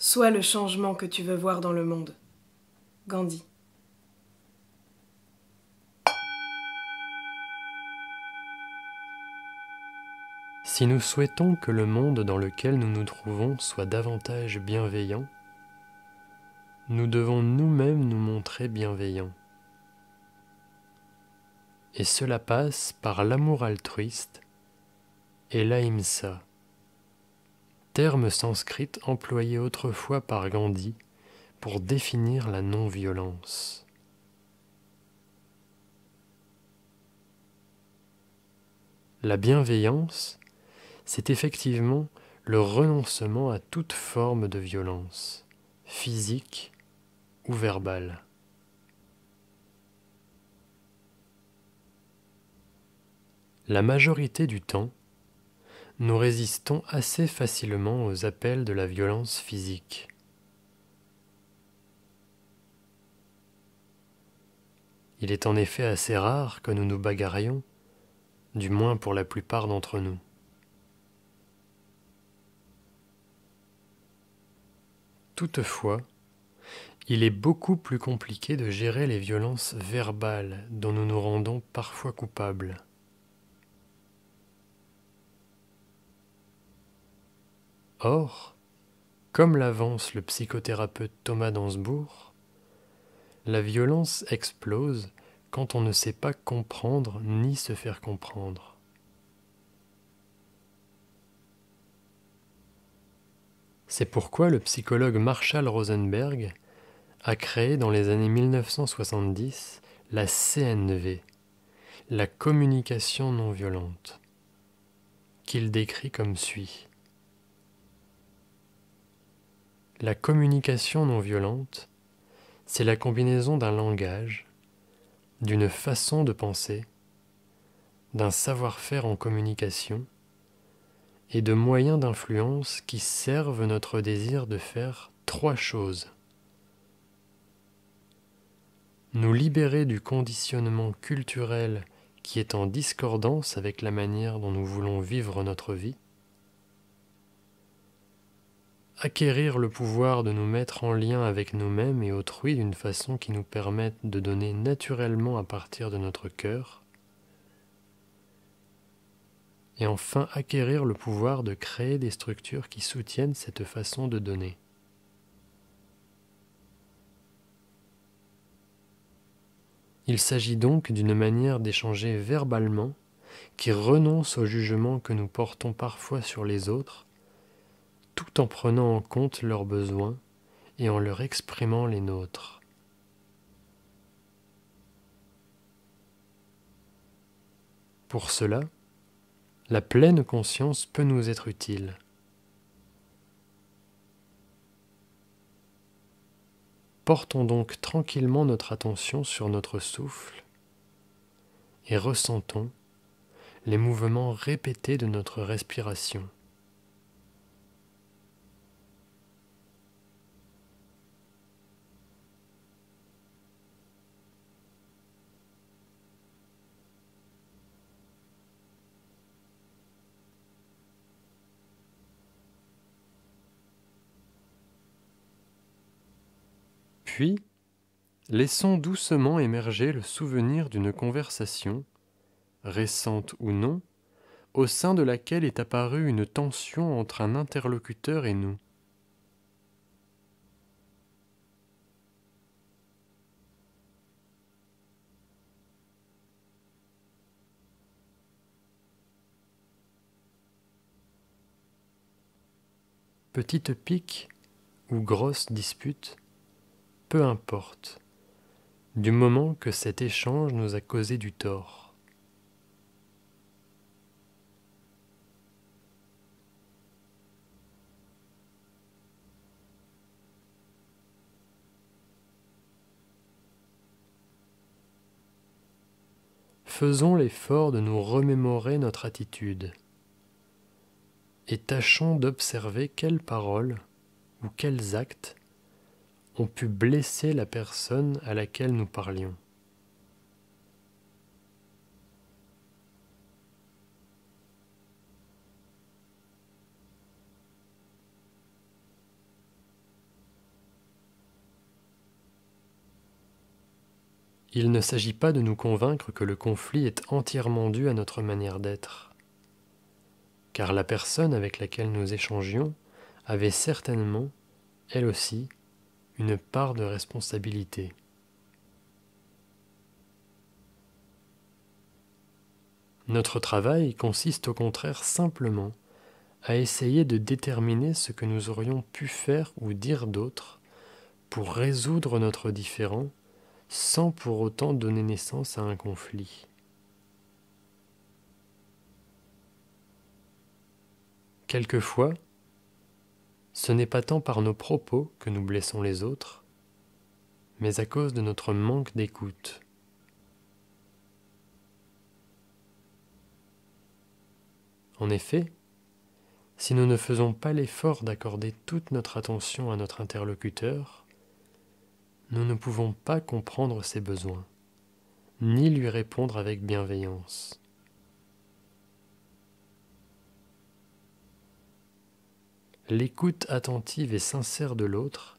Sois le changement que tu veux voir dans le monde. Gandhi. Si nous souhaitons que le monde dans lequel nous nous trouvons soit davantage bienveillant, nous devons nous-mêmes nous montrer bienveillants. Et cela passe par l'amour altruiste et l'ahimsa, terme sanskrit employé autrefois par Gandhi pour définir la non-violence. La bienveillance, c'est effectivement le renoncement à toute forme de violence, physique ou verbale. La majorité du temps, nous résistons assez facilement aux appels de la violence physique. Il est en effet assez rare que nous nous bagarrions, du moins pour la plupart d'entre nous. Toutefois, il est beaucoup plus compliqué de gérer les violences verbales dont nous nous rendons parfois coupables. Or, comme l'avance le psychothérapeute Thomas Dansbourg, la violence explose quand on ne sait pas comprendre ni se faire comprendre. C'est pourquoi le psychologue Marshall Rosenberg a créé dans les années 1970 la CNV, la communication non violente, qu'il décrit comme suit. La communication non violente, c'est la combinaison d'un langage, d'une façon de penser, d'un savoir-faire en communication et de moyens d'influence qui servent notre désir de faire trois choses. Nous libérer du conditionnement culturel qui est en discordance avec la manière dont nous voulons vivre notre vie, acquérir le pouvoir de nous mettre en lien avec nous-mêmes et autrui d'une façon qui nous permette de donner naturellement à partir de notre cœur, et enfin acquérir le pouvoir de créer des structures qui soutiennent cette façon de donner. Il s'agit donc d'une manière d'échanger verbalement qui renonce au jugement que nous portons parfois sur les autres, tout en prenant en compte leurs besoins et en leur exprimant les nôtres. Pour cela, la pleine conscience peut nous être utile. Portons donc tranquillement notre attention sur notre souffle et ressentons les mouvements répétés de notre respiration. Puis, laissons doucement émerger le souvenir d'une conversation, récente ou non, au sein de laquelle est apparue une tension entre un interlocuteur et nous. Petite pique ou grosse dispute, peu importe, du moment que cet échange nous a causé du tort. Faisons l'effort de nous remémorer notre attitude et tâchons d'observer quelles paroles ou quels actes ont pu blesser la personne à laquelle nous parlions. Il ne s'agit pas de nous convaincre que le conflit est entièrement dû à notre manière d'être, car la personne avec laquelle nous échangions avait certainement, elle aussi, une part de responsabilité. Notre travail consiste au contraire simplement à essayer de déterminer ce que nous aurions pu faire ou dire d'autre pour résoudre notre différend sans pour autant donner naissance à un conflit. Quelquefois, ce n'est pas tant par nos propos que nous blessons les autres, mais à cause de notre manque d'écoute. En effet, si nous ne faisons pas l'effort d'accorder toute notre attention à notre interlocuteur, nous ne pouvons pas comprendre ses besoins, ni lui répondre avec bienveillance. L'écoute attentive et sincère de l'autre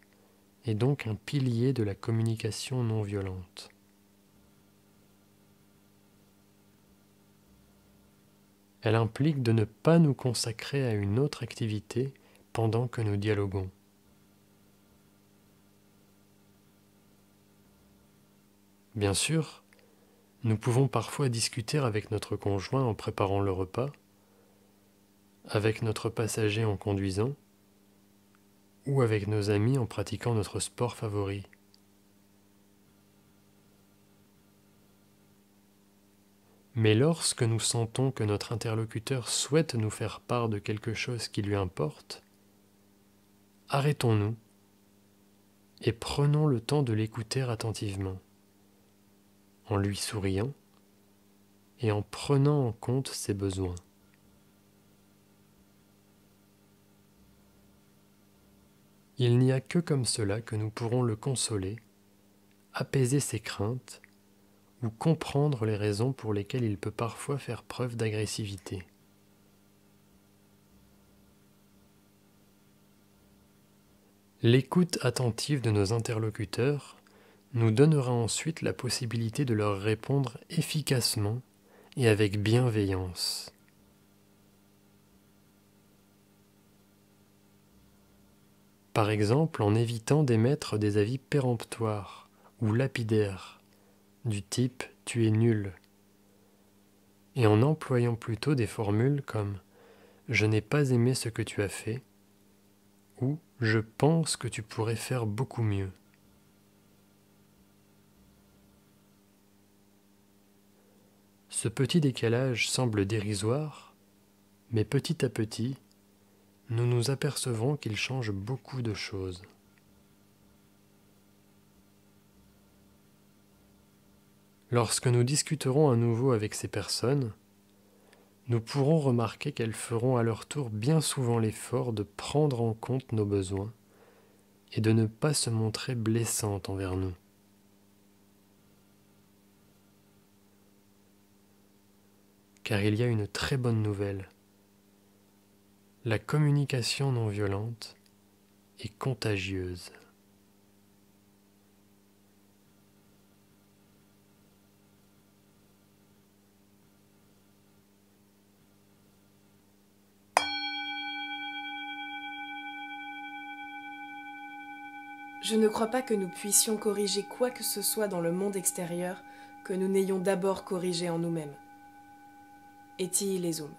est donc un pilier de la communication non violente. Elle implique de ne pas nous consacrer à une autre activité pendant que nous dialoguons. Bien sûr, nous pouvons parfois discuter avec notre conjoint en préparant le repas, avec notre passager en conduisant, ou avec nos amis en pratiquant notre sport favori. Mais lorsque nous sentons que notre interlocuteur souhaite nous faire part de quelque chose qui lui importe, arrêtons-nous et prenons le temps de l'écouter attentivement, en lui souriant et en prenant en compte ses besoins. Il n'y a que comme cela que nous pourrons le consoler, apaiser ses craintes ou comprendre les raisons pour lesquelles il peut parfois faire preuve d'agressivité. L'écoute attentive de nos interlocuteurs nous donnera ensuite la possibilité de leur répondre efficacement et avec bienveillance. Par exemple, en évitant d'émettre des avis péremptoires ou lapidaires, du type « tu es nul », et en employant plutôt des formules comme « je n'ai pas aimé ce que tu as fait » ou « je pense que tu pourrais faire beaucoup mieux ». Ce petit décalage semble dérisoire, mais petit à petit, nous nous apercevrons qu'il change beaucoup de choses. Lorsque nous discuterons à nouveau avec ces personnes, nous pourrons remarquer qu'elles feront à leur tour bien souvent l'effort de prendre en compte nos besoins et de ne pas se montrer blessantes envers nous. Car il y a une très bonne nouvelle. La communication non violente est contagieuse. Je ne crois pas que nous puissions corriger quoi que ce soit dans le monde extérieur que nous n'ayons d'abord corrigé en nous-mêmes. Eti Ilezum.